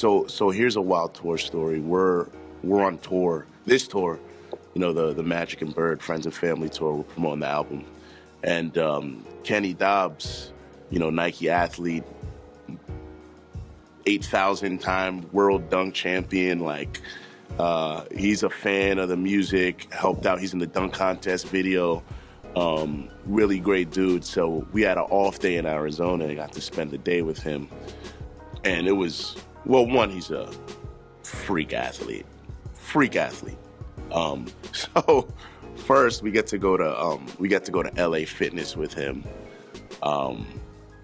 So here's a wild tour story. We're on tour. This tour, you know, the Magic and Bird Friends and Family tour. We're promoting the album, and Kenny Dobbs, you know, Nike athlete, 8,000-time world dunk champion. Like, he's a fan of the music. Helped out. He's in the dunk contest video. Really great dude. So we had an off day in Arizona and got to spend the day with him. And it was, well, one, he's a freak athlete. So first we get to go to LA Fitness with him.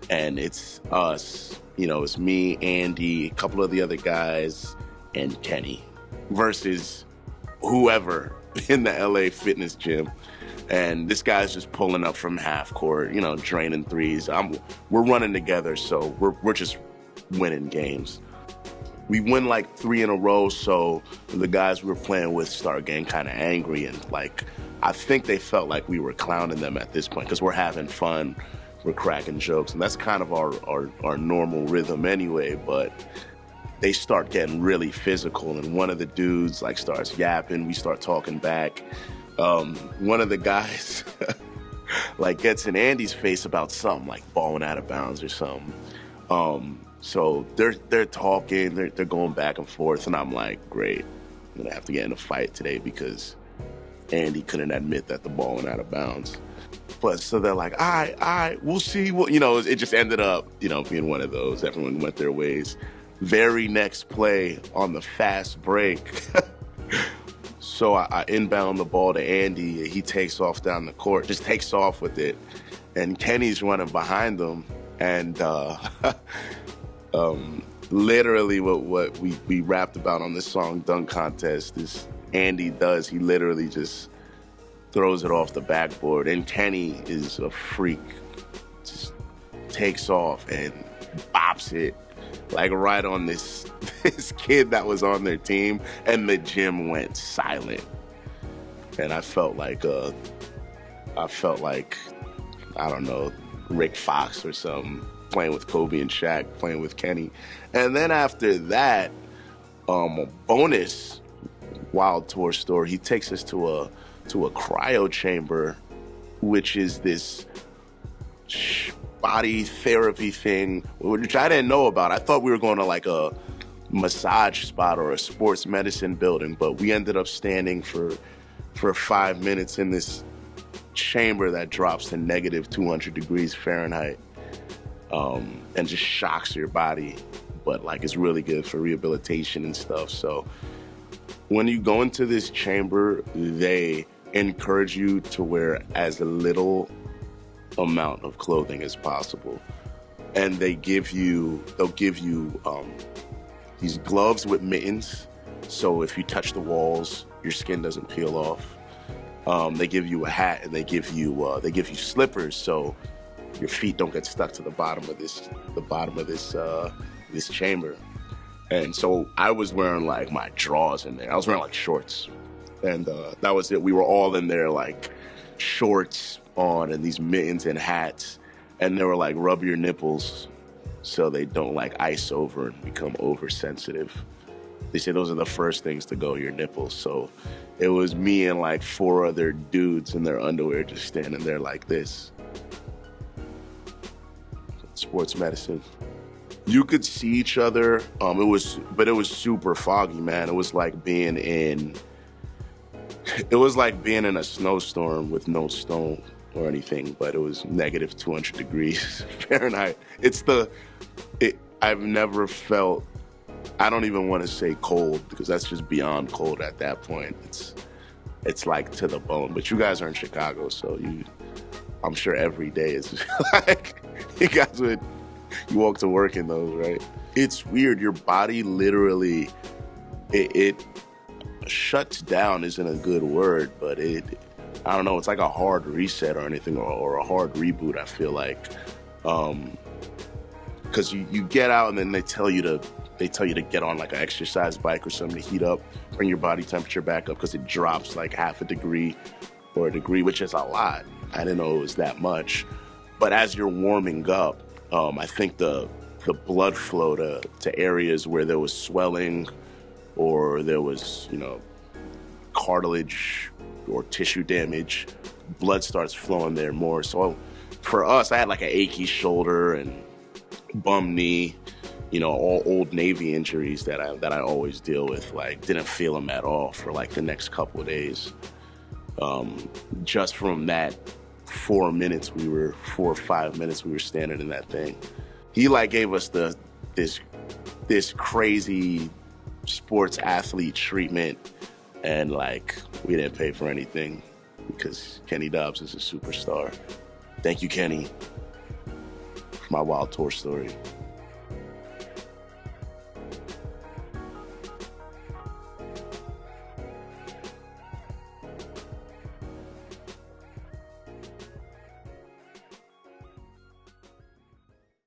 And it's us, you know, it's me, Andy, a couple of the other guys, and Kenny versus whoever in the LA Fitness gym. And this guy's just pulling up from half court, you know, draining threes. We're running together, so we're just winning games. We win like 3 in a row, so the guys we were playing with start getting kind of angry, and like I think they felt like we were clowning them at this point because we're having fun, we're cracking jokes, and that's kind of our normal rhythm anyway. But they start getting really physical, and one of the dudes like starts yapping. We start talking back. One of the guys like gets in Andy's face about something, like balling out of bounds or something. So they're talking, they're going back and forth, and I'm like, great, I'm gonna have to get in a fight today because Andy couldn't admit that the ball went out of bounds. But so they're like, all right, we'll see. Well, you know, it just ended up, you know, being one of those. Everyone went their ways. Very next play on the fast break. So I inbound the ball to Andy. He takes off down the court, just takes off with it. And Kenny's running behind him. And literally what we rapped about on this song, Dunk Contest, is Andy does. He literally just throws it off the backboard. And Kenny is a freak. Just takes off and bops it like right on this kid that was on their team, and the gym went silent. And I felt like I don't know, Rick Fox or something, playing with Kobe and Shaq, playing with Kenny. And then after that, a bonus wild tour story, he takes us to a cryo chamber, which is this body therapy thing, which I didn't know about. I thought we were going to like a massage spot or a sports medicine building, but we ended up standing for 5 minutes in this chamber that drops to negative 200 degrees Fahrenheit, and just shocks your body, but like it's really good for rehabilitation and stuff. So when you go into this chamber, they encourage you to wear as little amount of clothing as possible, and they'll give you these gloves with mittens, so if you touch the walls, your skin doesn't peel off. They give you a hat, and they give you slippers, so your feet don't get stuck to the bottom of this chamber. And so I was wearing like my drawers in there. I was wearing like shorts, and that was it. We were all in there like shorts on and these mittens and hats, and they were like, rub your nipples so they don't like ice over and become oversensitive. They say those are the first things to go, your nipples. So it was me and like 4 other dudes in their underwear just standing there like this. Sports medicine. You could see each other. It was super foggy, man. It was like being in a snowstorm with no snow or anything, but it was negative 200 degrees Fahrenheit. I've never felt, I don't even want to say cold, because that's just beyond cold at that point. It's like to the bone. But you guys are in Chicago, so I'm sure every day is like, you walk to work in those, right? It's weird. Your body literally, it shuts down isn't a good word, but I don't know, it's like a hard reset or anything, or a hard reboot, I feel like. Because you get out and then they tell you to get on like an exercise bike or something to heat up, bring your body temperature back up, because it drops like half a degree or a degree, which is a lot. I didn't know it was that much. But as you're warming up, I think the the blood flow to areas where there was swelling or there was, you know, cartilage or tissue damage. Blood starts flowing there more. So for us, I had like an achy shoulder and bum knee, you know, all old Navy injuries that I always deal with. Like, didn't feel them at all for like the next couple of days. Just from that 4 or 5 minutes we were standing in that thing. He like gave us this crazy sports athlete treatment, and like we didn't pay for anything because Kenny Dobbs is a superstar. Thank you, Kenny, for my wild tour story.